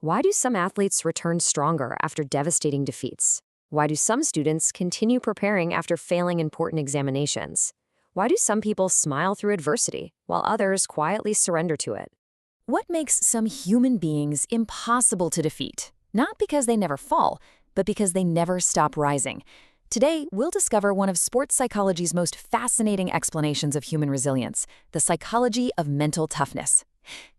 Why do some athletes return stronger after devastating defeats? Why do some students continue preparing after failing important examinations? Why do some people smile through adversity, while others quietly surrender to it? What makes some human beings impossible to defeat? Not because they never fall, but because they never stop rising. Today, we'll discover one of sports psychology's most fascinating explanations of human resilience, the psychology of mental toughness.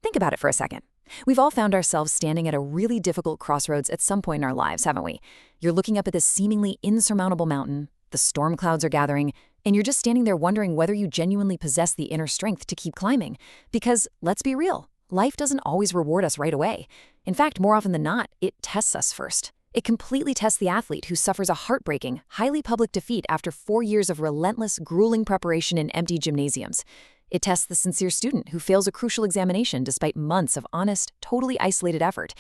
Think about it for a second. We've all found ourselves standing at a really difficult crossroads at some point in our lives, haven't we? You're looking up at this seemingly insurmountable mountain, the storm clouds are gathering, and you're just standing there wondering whether you genuinely possess the inner strength to keep climbing. Because, let's be real, life doesn't always reward us right away. In fact, more often than not, it tests us first. It completely tests the athlete who suffers a heartbreaking, highly public defeat after 4 years of relentless, grueling preparation in empty gymnasiums. It tests the sincere student who fails a crucial examination despite months of honest, totally isolated effort.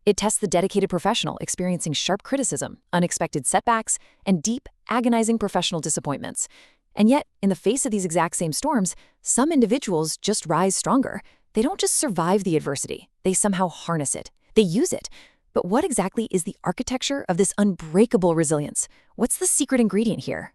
It tests the dedicated professional experiencing sharp criticism, unexpected setbacks, and deep, agonizing professional disappointments. And yet, in the face of these exact same storms, some individuals just rise stronger. They don't just survive the adversity, they somehow harness it. They use it. But what exactly is the architecture of this unbreakable resilience? What's the secret ingredient here?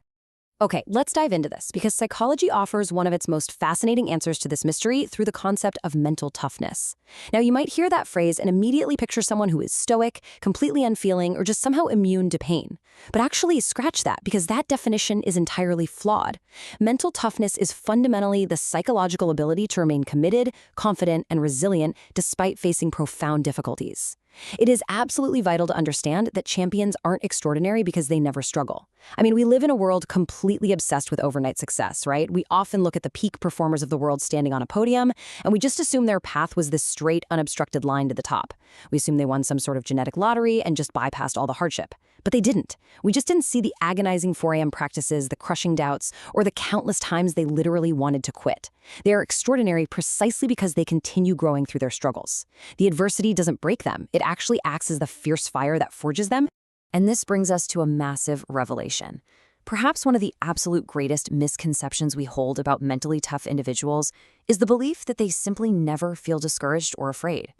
Okay, let's dive into this, because psychology offers one of its most fascinating answers to this mystery through the concept of mental toughness. Now, you might hear that phrase and immediately picture someone who is stoic, completely unfeeling, or just somehow immune to pain. But actually, scratch that, because that definition is entirely flawed. Mental toughness is fundamentally the psychological ability to remain committed, confident, and resilient despite facing profound difficulties. It is absolutely vital to understand that champions aren't extraordinary because they never struggle. I mean, we live in a world completely obsessed with overnight success, right? We often look at the peak performers of the world standing on a podium, and we just assume their path was this straight, unobstructed line to the top. We assume they won some sort of genetic lottery and just bypassed all the hardship. But they didn't. We just didn't see the agonizing 4 a.m. practices, the crushing doubts, or the countless times they literally wanted to quit. They are extraordinary precisely because they continue growing through their struggles. The adversity doesn't break them. It actually acts as the fierce fire that forges them. And this brings us to a massive revelation. Perhaps one of the absolute greatest misconceptions we hold about mentally tough individuals is the belief that they simply never feel discouraged or afraid.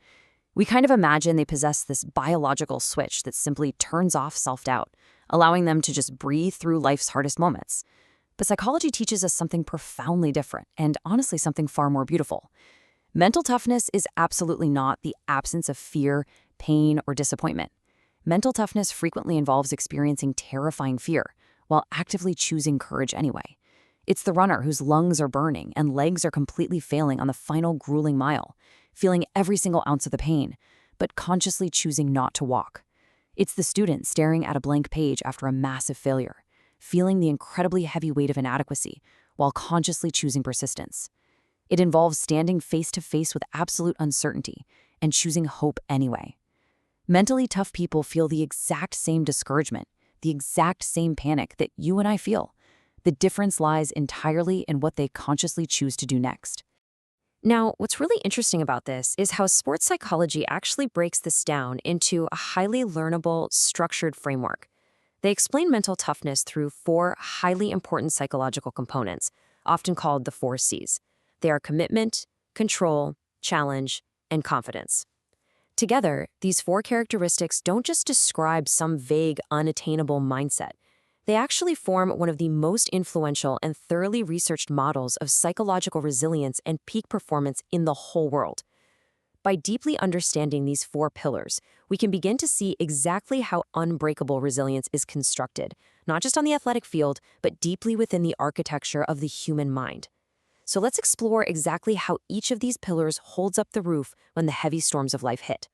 We kind of imagine they possess this biological switch that simply turns off self-doubt, allowing them to just breathe through life's hardest moments. But psychology teaches us something profoundly different, and honestly something far more beautiful. Mental toughness is absolutely not the absence of fear, pain, or disappointment. Mental toughness frequently involves experiencing terrifying fear, while actively choosing courage anyway. It's the runner whose lungs are burning and legs are completely failing on the final grueling mile, feeling every single ounce of the pain, but consciously choosing not to walk. It's the student staring at a blank page after a massive failure, feeling the incredibly heavy weight of inadequacy, while consciously choosing persistence. It involves standing face to face with absolute uncertainty and choosing hope anyway. Mentally tough people feel the exact same discouragement, the exact same panic that you and I feel. The difference lies entirely in what they consciously choose to do next. Now, what's really interesting about this is how sports psychology actually breaks this down into a highly learnable, structured framework. They explain mental toughness through 4 highly important psychological components, often called the 4 C's. They are commitment, control, challenge, and confidence. Together, these 4 characteristics don't just describe some vague, unattainable mindset. They actually form one of the most influential and thoroughly researched models of psychological resilience and peak performance in the whole world. By deeply understanding these 4 pillars, we can begin to see exactly how unbreakable resilience is constructed, not just on the athletic field, but deeply within the architecture of the human mind. So let's explore exactly how each of these pillars holds up the roof when the heavy storms of life hit.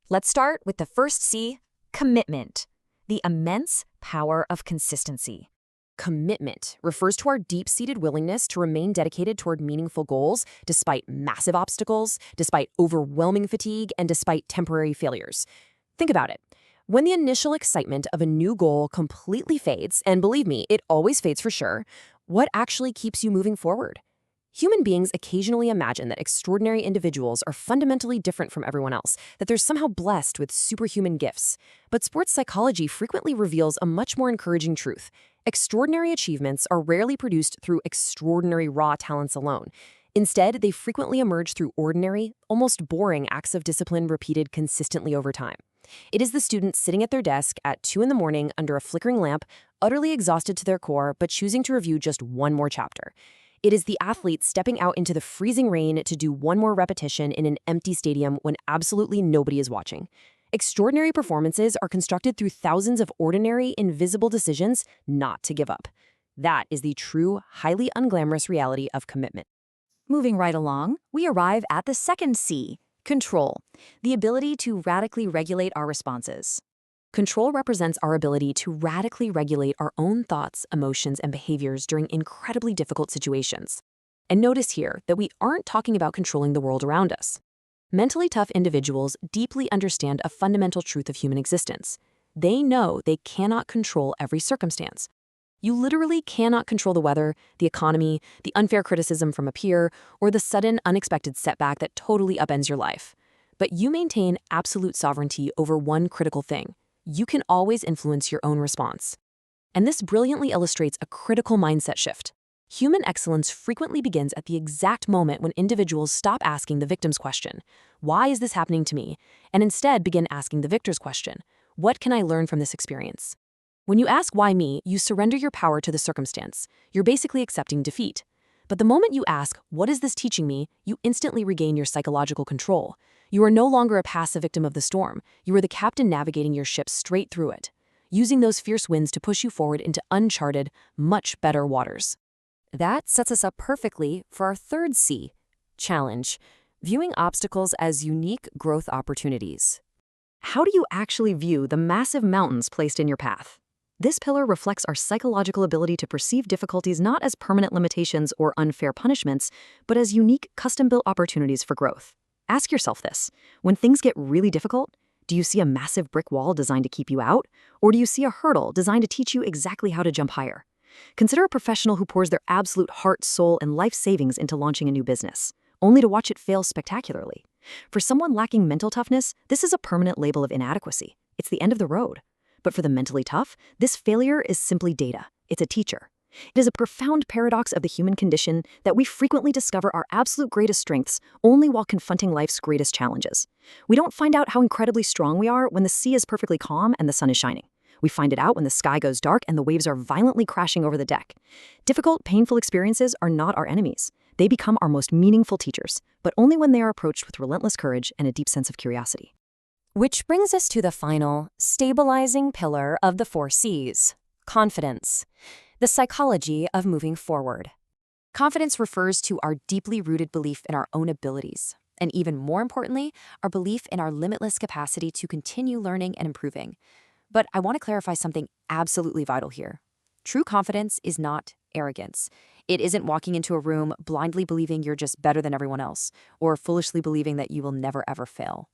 Let's start with the first C, commitment. The immense power of consistency. Commitment refers to our deep-seated willingness to remain dedicated toward meaningful goals despite massive obstacles, despite overwhelming fatigue, and despite temporary failures. Think about it. When the initial excitement of a new goal completely fades, and believe me, it always fades for sure, what actually keeps you moving forward? Human beings occasionally imagine that extraordinary individuals are fundamentally different from everyone else, that they're somehow blessed with superhuman gifts. But sports psychology frequently reveals a much more encouraging truth. Extraordinary achievements are rarely produced through extraordinary raw talents alone. Instead, they frequently emerge through ordinary, almost boring acts of discipline repeated consistently over time. It is the student sitting at their desk at 2 in the morning under a flickering lamp, utterly exhausted to their core, but choosing to review just one more chapter. It is the athlete stepping out into the freezing rain to do one more repetition in an empty stadium when absolutely nobody is watching. Extraordinary performances are constructed through thousands of ordinary, invisible decisions not to give up. That is the true, highly unglamorous reality of commitment. Moving right along, we arrive at the second C, control, the ability to radically regulate our responses. Control represents our ability to radically regulate our own thoughts, emotions, and behaviors during incredibly difficult situations. And notice here that we aren't talking about controlling the world around us. Mentally tough individuals deeply understand a fundamental truth of human existence. They know they cannot control every circumstance. You literally cannot control the weather, the economy, the unfair criticism from a peer, or the sudden, unexpected setback that totally upends your life. But you maintain absolute sovereignty over one critical thing. You can always influence your own response. And this brilliantly illustrates a critical mindset shift. Human excellence frequently begins at the exact moment when individuals stop asking the victim's question, "Why is this happening to me?" and instead begin asking the victor's question, "What can I learn from this experience?" When you ask why me, you surrender your power to the circumstance. You're basically accepting defeat. But the moment you ask, "What is this teaching me?" you instantly regain your psychological control. You are no longer a passive victim of the storm. You are the captain navigating your ship straight through it, using those fierce winds to push you forward into uncharted, much better waters. That sets us up perfectly for our third C, challenge, viewing obstacles as unique growth opportunities. How do you actually view the massive mountains placed in your path? This pillar reflects our psychological ability to perceive difficulties not as permanent limitations or unfair punishments, but as unique, custom-built opportunities for growth. Ask yourself this: when things get really difficult, do you see a massive brick wall designed to keep you out? Or do you see a hurdle designed to teach you exactly how to jump higher? Consider a professional who pours their absolute heart, soul, and life savings into launching a new business, only to watch it fail spectacularly. For someone lacking mental toughness, this is a permanent label of inadequacy. It's the end of the road. But for the mentally tough, this failure is simply data. It's a teacher. It is a profound paradox of the human condition that we frequently discover our absolute greatest strengths only while confronting life's greatest challenges. We don't find out how incredibly strong we are when the sea is perfectly calm and the sun is shining. We find it out when the sky goes dark and the waves are violently crashing over the deck. Difficult, painful experiences are not our enemies. They become our most meaningful teachers, but only when they are approached with relentless courage and a deep sense of curiosity. Which brings us to the final, stabilizing pillar of the 4 C's, confidence, the psychology of moving forward. Confidence refers to our deeply rooted belief in our own abilities, and even more importantly, our belief in our limitless capacity to continue learning and improving. But I want to clarify something absolutely vital here. True confidence is not arrogance. It isn't walking into a room blindly believing you're just better than everyone else, or foolishly believing that you will never ever fail.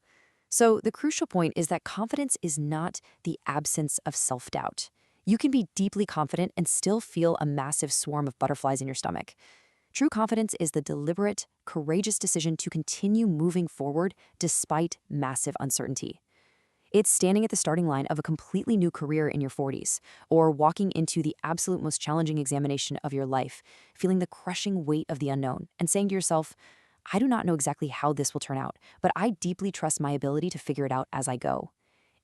So the crucial point is that confidence is not the absence of self-doubt. You can be deeply confident and still feel a massive swarm of butterflies in your stomach. True confidence is the deliberate, courageous decision to continue moving forward despite massive uncertainty. It's standing at the starting line of a completely new career in your 40s, or walking into the absolute most challenging examination of your life, feeling the crushing weight of the unknown, and saying to yourself, "I do not know exactly how this will turn out, but I deeply trust my ability to figure it out as I go."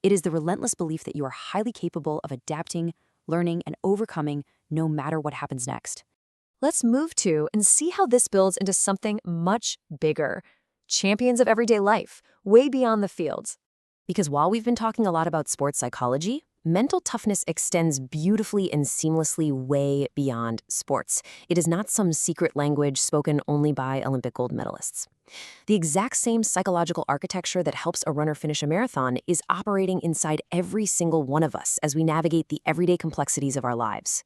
It is the relentless belief that you are highly capable of adapting, learning, and overcoming no matter what happens next. Let's move to and see how this builds into something much bigger. Champions of everyday life, way beyond the fields. Because while we've been talking a lot about sports psychology, mental toughness extends beautifully and seamlessly way beyond sports. It is not some secret language spoken only by Olympic gold medalists. The exact same psychological architecture that helps a runner finish a marathon is operating inside every single one of us as we navigate the everyday complexities of our lives.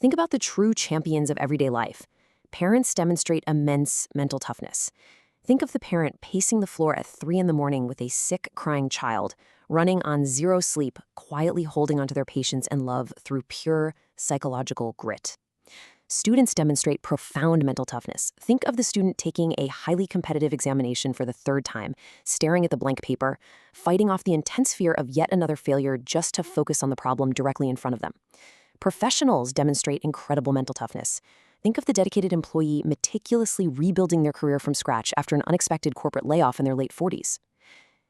Think about the true champions of everyday life. Parents demonstrate immense mental toughness. Think of the parent pacing the floor at 3 in the morning with a sick, crying child, running on 0 sleep, quietly holding onto their patience and love through pure psychological grit. Students demonstrate profound mental toughness. Think of the student taking a highly competitive examination for the 3rd time, staring at the blank paper, fighting off the intense fear of yet another failure just to focus on the problem directly in front of them. Professionals demonstrate incredible mental toughness. Think of the dedicated employee meticulously rebuilding their career from scratch after an unexpected corporate layoff in their late 40s.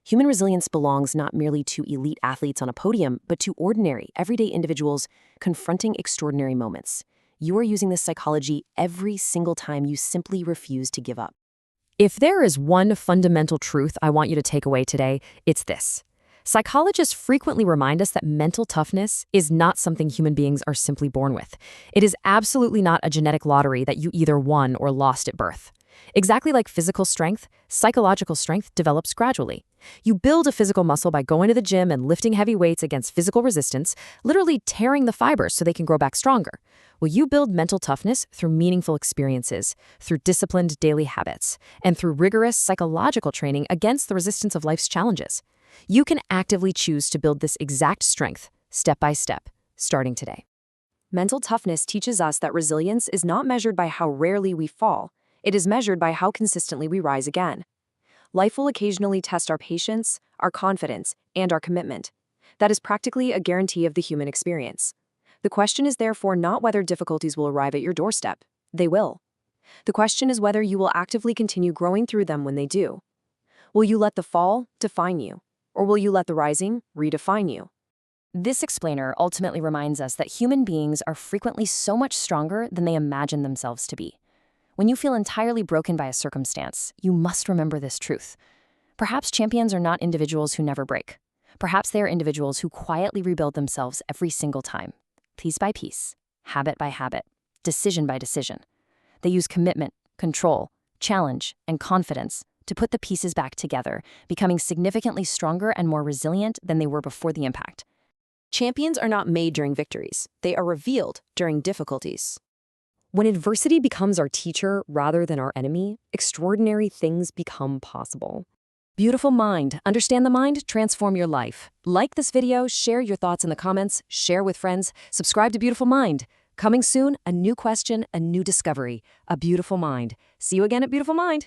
Human resilience belongs not merely to elite athletes on a podium, but to ordinary, everyday individuals confronting extraordinary moments. You are using this psychology every single time you simply refuse to give up. If there is one fundamental truth I want you to take away today, it's this. Psychologists frequently remind us that mental toughness is not something human beings are simply born with. It is absolutely not a genetic lottery that you either won or lost at birth. Exactly like physical strength, psychological strength develops gradually. You build a physical muscle by going to the gym and lifting heavy weights against physical resistance, literally tearing the fibers so they can grow back stronger. Well, you build mental toughness through meaningful experiences, through disciplined daily habits, and through rigorous psychological training against the resistance of life's challenges. You can actively choose to build this exact strength, step by step, starting today. Mental toughness teaches us that resilience is not measured by how rarely we fall. It is measured by how consistently we rise again. Life will occasionally test our patience, our confidence, and our commitment. That is practically a guarantee of the human experience. The question is therefore not whether difficulties will arrive at your doorstep. They will. The question is whether you will actively continue growing through them when they do. Will you let the fall define you, or will you let the rising redefine you? This explainer ultimately reminds us that human beings are frequently so much stronger than they imagine themselves to be. When you feel entirely broken by a circumstance, you must remember this truth. Perhaps champions are not individuals who never break. Perhaps they are individuals who quietly rebuild themselves every single time, piece by piece, habit by habit, decision by decision. They use commitment, control, challenge, and confidence to put the pieces back together, becoming significantly stronger and more resilient than they were before the impact. Champions are not made during victories. They are revealed during difficulties. When adversity becomes our teacher rather than our enemy, extraordinary things become possible. Beautiful mind. Understand the mind, transform your life. Like this video, share your thoughts in the comments, share with friends, subscribe to Beautiful Mind. Coming soon, a new question, a new discovery, a beautiful mind. See you again at Beautiful Mind.